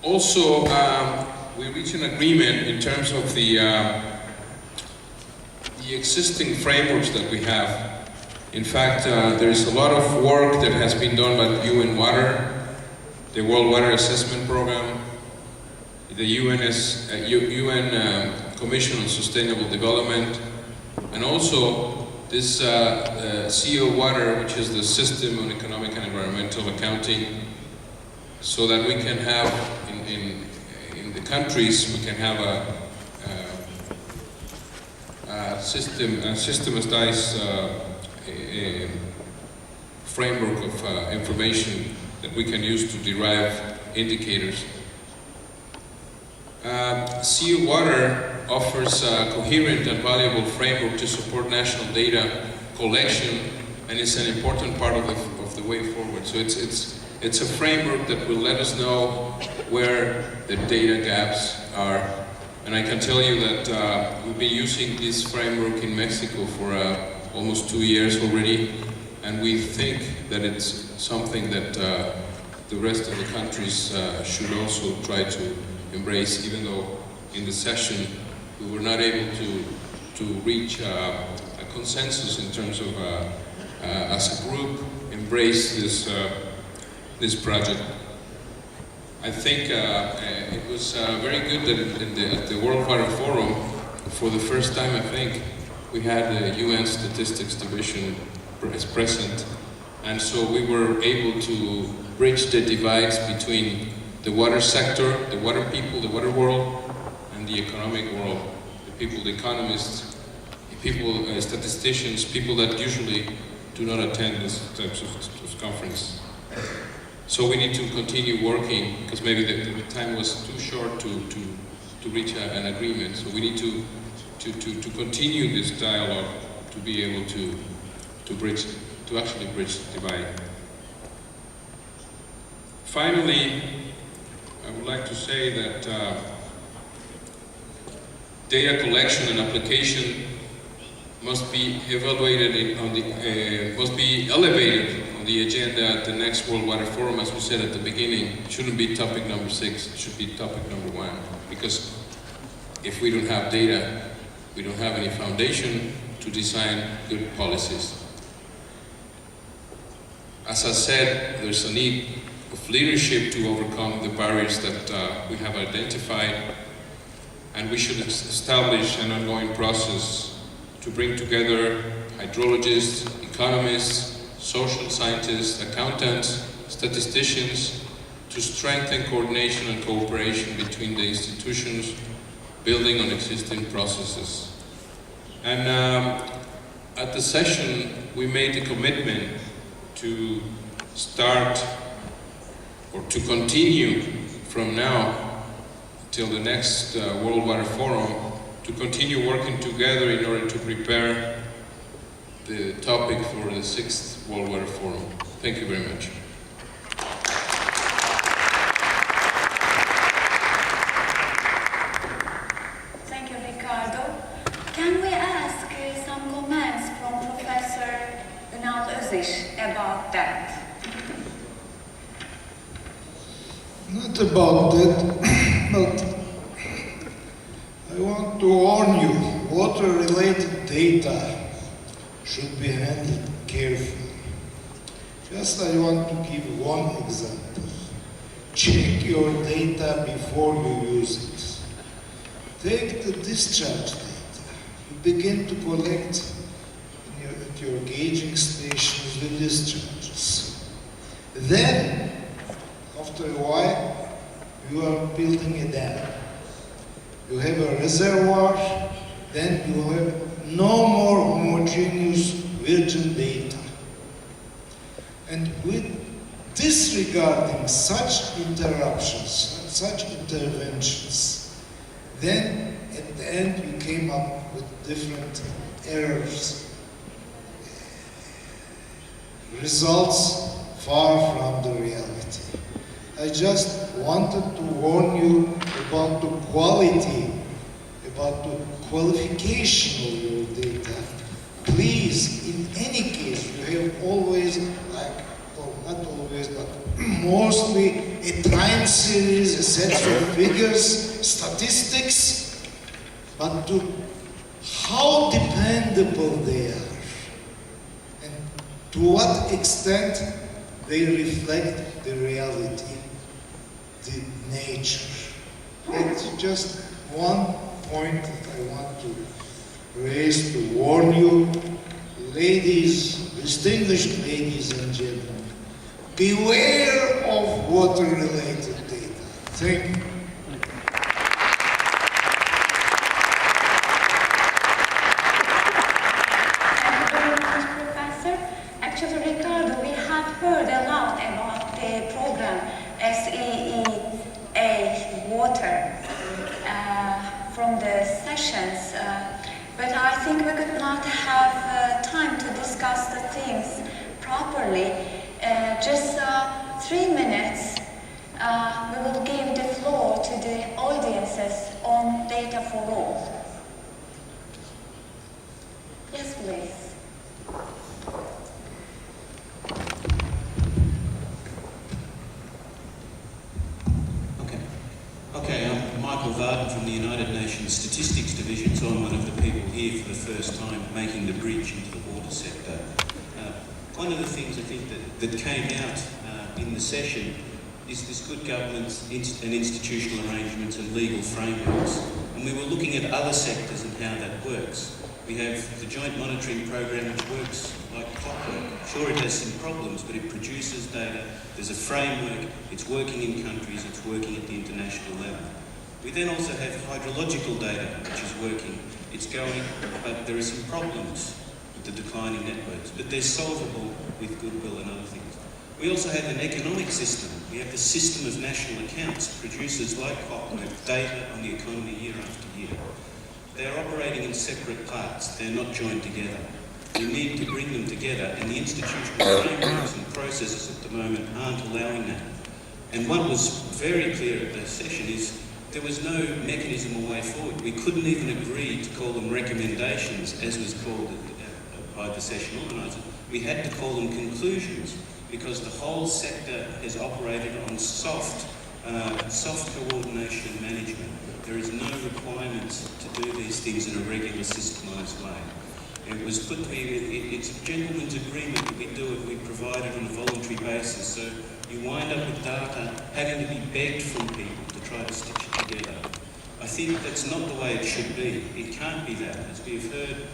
Also, we reached an agreement in terms of the existing frameworks that we have. In fact, there is a lot of work that has been done by UN Water, the World Water Assessment Program, the UN Commission on Sustainable Development, and also this CO Water, which is the System on Economic and Environmental Accounting, so that we can have, in the countries, we can have a systematized framework of information that we can use to derive indicators. CO Water offers a coherent and valuable framework to support national data collection, and it's an important part of the way forward. So it's a framework that will let us know where the data gaps are. And I can tell you that we've been using this framework in Mexico for almost 2 years already, and we think that it's something that the rest of the countries should also try to embrace, even though in the session we were not able to reach a consensus in terms of, as a group, embrace this project. I think it was very good that at the World Water Forum, for the first time, I think, we had the UN Statistics Division present, and so we were able to bridge the divides between the water sector, the water people, the water world, and the economic world, the people, the economists, the people, statisticians, people that usually do not attend these types of conference. So we need to continue working, because maybe the time was too short to reach an agreement. So we need to continue this dialogue to be able to actually bridge the divide. Finally, I would like to say that data collection and application must be evaluated must be elevated on the agenda at the next World Water Forum, as we said at the beginning. It shouldn't be topic number 6, it should be topic number 1, because if we don't have data, we don't have any foundation to design good policies. As I said, there's a need of leadership to overcome the barriers that we have identified, and we should establish an ongoing process to bring together hydrologists, economists, social scientists, accountants, statisticians, to strengthen coordination and cooperation between the institutions, building on existing processes. And at the session, we made a commitment to start, or to continue from now till the next World Water Forum, to continue working together in order to prepare the topic for the 6th World Water Forum. Thank you very much. Thank you, Ricardo. Can we ask some comments from Professor Ünal Özış about that? Not about that, but I want to warn you, water-related data should be handled carefully. Just I want to give one example. Check your data before you use it. Take the discharge data. You begin to collect at your gauging stations the discharges. Then, after a while, you are building a dam. You have a reservoir, then you have no more homogeneous virgin data. And with disregarding such interruptions, such interventions, then at the end you came up with different errors. Results far from the reality. I just wanted to warn you about the quality, about the qualification of your data. Please, in any case, you have always like or not always, but mostly a time series, a set of figures, statistics, but to how dependable they are and to what extent they reflect the reality, the nature. It's just one point that I want to raise to warn you, ladies, distinguished ladies and gentlemen, beware of water-related data. Thank you. Thank you very much, Professor. Actually, Ricardo, we have heard a lot about the program SEEA Water from the sessions, but I think we could not have time to discuss the things properly. Just 3 minutes, we will give the floor to the audiences on Data for All. Yes, please. Okay, I'm Michael Varden from the United Nations Statistics Division, so I'm one of the people here for the first time making the bridge into the water sector. One of the things I think that came out in the session is this good governance and institutional arrangements and legal frameworks. And we were looking at other sectors and how that works. We have the Joint Monitoring Program, which works like clockwork. Sure, it has some problems, but it produces data. There's a framework. It's working in countries. It's working at the international level. We then also have hydrological data, which is working. It's going, but there are some problems with the declining networks, but they're solvable with goodwill and other things. We also have an economic system. We have the system of national accounts, produces like clockwork data on the economy year after year. They're operating in separate parts. They're not joined together. We need to bring them together, and the institutional frameworks and processes at the moment aren't allowing that. And what was very clear at the session is there was no mechanism or way forward. We couldn't even agree to call them recommendations, as was called by the session organisers. We had to call them conclusions, because the whole sector has operated on soft coordination and management. There is no requirements to do these things in a regular, systematised way. It was put to be, it's a gentleman's agreement that we do it, we provide it on a voluntary basis, so you wind up with data having to be begged from people to try to stitch it together. I think that's not the way it should be. It can't be that. As we have heard,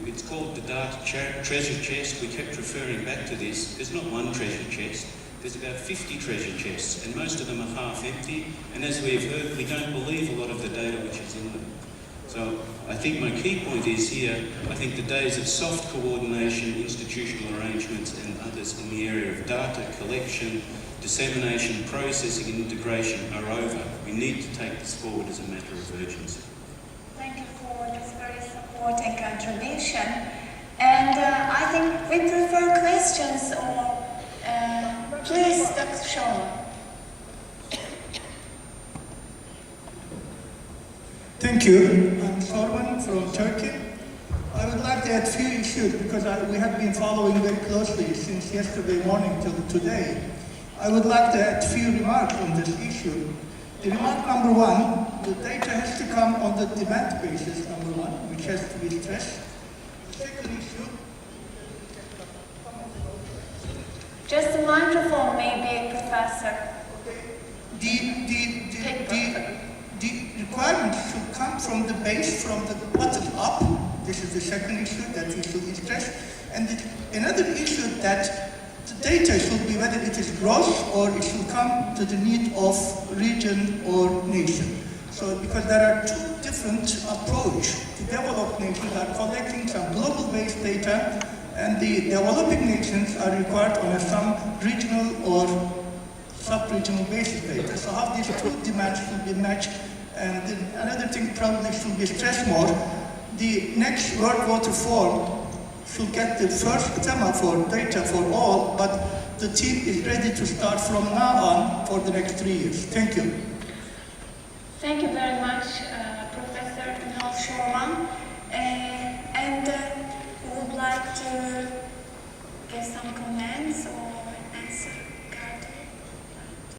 it's called the data treasure chest. We kept referring back to this. There's not one treasure chest. There's about 50 treasure chests, and most of them are half empty, and as we have heard, we don't believe a lot of the data which is in them. So I think my key point is here, I think the days of soft coordination, institutional arrangements and others in the area of data collection, dissemination, processing and integration are over. We need to take this forward as a matter of urgency. Thank you for this very supporting contribution. And I think we prefer questions or please, Dr. Sharma. Thank you. I'm Sorman from Turkey. I would like to add a few issues because we have been following very closely since yesterday morning till today. I would like to add a few remarks on this issue. The remark number one, the data has to come on the demand basis, number one, which has to be stressed. The second issue, Just a microphone, maybe, Professor. the requirements should come from the base, from the bottom up. This is the second issue that we should stress. And another issue that the data should be whether it is gross or it should come to the need of region or nation. So because there are two different approaches. The developed nations are collecting some global-based data, and the developing nations are required on some regional or sub-regional basis data. So how these two demands should be matched. And another thing probably should be stressed more, the next World Water Forum should get the first theme for data for all, but the team is ready to start from now on for the next 3 years. Thank you. Thank you very much, Professor Ünal Şorman. And we would like to give some comments or